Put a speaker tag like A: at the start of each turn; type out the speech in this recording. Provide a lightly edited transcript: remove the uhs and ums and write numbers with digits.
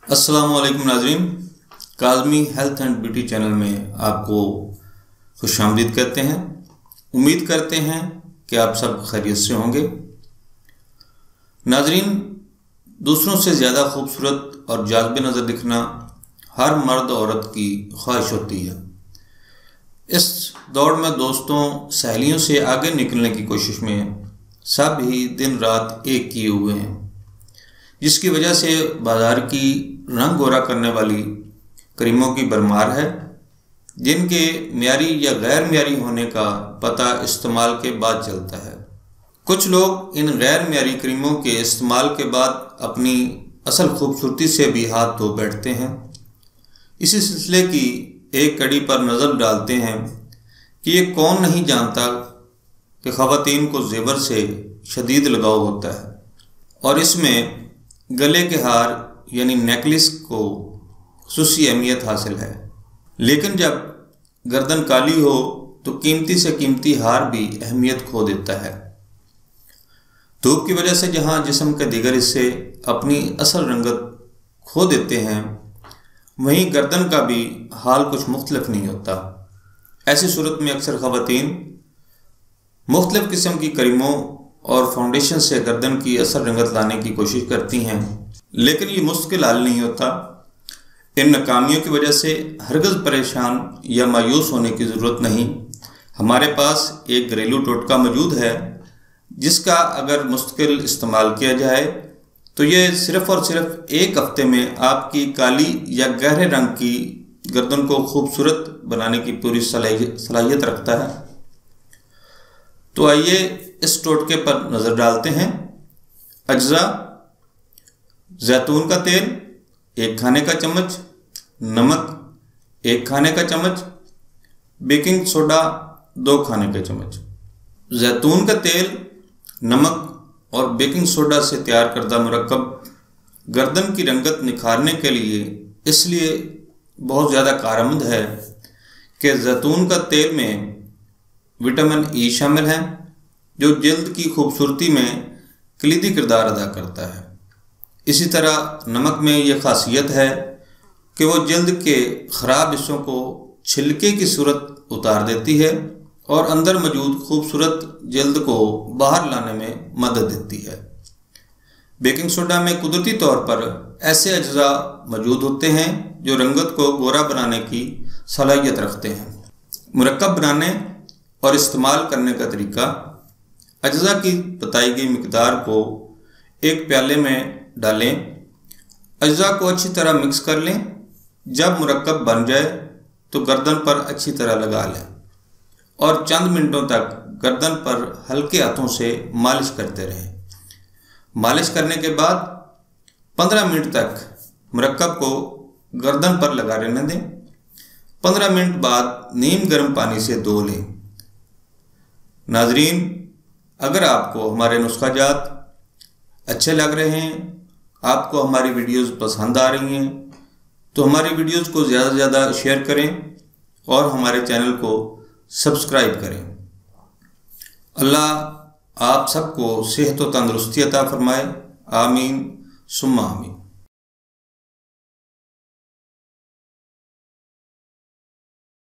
A: अस्सलाम वालेकुम नाज़रीन, Kazmi health and beauty channel में आपको खुशामदीद कहते हैं। उम्मीद करते हैं कि आप सब खैरियत से होंगे। नाज़रीन, दूसरों से ज़्यादा खूबसूरत और जाज़िब नज़र दिखना हर मर्द औरत की ख्वाहिश होती है। इस दौड़ में दोस्तों सहेलियों से आगे निकलने की कोशिश में सब ही दिन रात एक किए हुए हैं, जिसकी वजह से बाज़ार की रंग गोरा करने वाली क्रीमों की भरमार है, जिनके म्यारी या गैर म्यारी होने का पता इस्तेमाल के बाद चलता है। कुछ लोग इन गैर म्यारी क्रीमों के इस्तेमाल के बाद अपनी असल खूबसूरती से भी हाथ धो बैठते हैं। इसी सिलसिले की एक कड़ी पर नज़र डालते हैं कि ये कौन नहीं जानता कि ख़वातीन को ज़ेवर से शदीद लगाव होता है और इसमें गले के हार यानी नेकलेस को खुसूसी अहमियत हासिल है। लेकिन जब गर्दन काली हो तो कीमती से कीमती हार भी अहमियत खो देता है। धूप की वजह से जहां जिस्म के दीगर हिस्से अपनी असल रंगत खो देते हैं, वहीं गर्दन का भी हाल कुछ मुख्तलिफ नहीं होता। ऐसी सूरत में अक्सर ख़वातीन मुख्तलिफ किस्म की क्रीमों और फाउंडेशन से गर्दन की असल रंगत लाने की कोशिश करती हैं, लेकिन ये मुश्किल हल नहीं होता। इन नाकामियों की वजह से हरगिज़ परेशान या मायूस होने की ज़रूरत नहीं। हमारे पास एक घरेलू टोटका मौजूद है, जिसका अगर मुस्तकिल इस्तेमाल किया जाए तो ये सिर्फ़ और सिर्फ एक हफ्ते में आपकी काली या गहरे रंग की गर्दन को खूबसूरत बनाने की पूरी सलाहियत रखता है। तो आइए इस टोटके पर नज़र डालते हैं। अज्जा: जैतून का तेल 1 खाने का चम्मच, नमक 1 खाने का चम्मच, बेकिंग सोडा 2 खाने का चम्मच। जैतून का तेल, नमक और बेकिंग सोडा से तैयार करदा मुरक्कब गर्दन की रंगत निखारने के लिए इसलिए बहुत ज़्यादा कारआमद है कि जैतून का तेल में विटामिन ई शामिल है, जो जल्द की खूबसूरती में कलीदी किरदार अदा करता है। इसी तरह नमक में यह खासियत है कि वो जल्द के ख़राब हिस्सों को छिलके की सूरत उतार देती है और अंदर मौजूद खूबसूरत जल्द को बाहर लाने में मदद देती है। बेकिंग सोडा में कुदरती तौर पर ऐसे अज्जा मौजूद होते हैं जो रंगत को गोरा बनाने की सलाहियत रखते हैं। मुरक्कब बनाने और इस्तेमाल करने का तरीका: अज्जा की बताई गई मिकदार को एक प्याले में डालें। अज्जा को अच्छी तरह मिक्स कर लें। जब मुरक्कब बन जाए तो गर्दन पर अच्छी तरह लगा लें और चंद मिनटों तक गर्दन पर हल्के हाथों से मालिश करते रहें। मालिश करने के बाद 15 मिनट तक मुरक्कब को गर्दन पर लगा रहने दें। 15 मिनट बाद नीम गर्म पानी से धो लें। नाजरीन, अगर आपको हमारे नुस्खाजात अच्छे लग रहे हैं, आपको हमारी वीडियोस पसंद आ रही हैं, तो हमारी वीडियोस को ज़्यादा से ज़्यादा शेयर करें और हमारे चैनल को सब्सक्राइब करें। अल्लाह आप सबको सेहत व तंदुरुस्ती अता फरमाए। आमीन सुम्मा आमीन।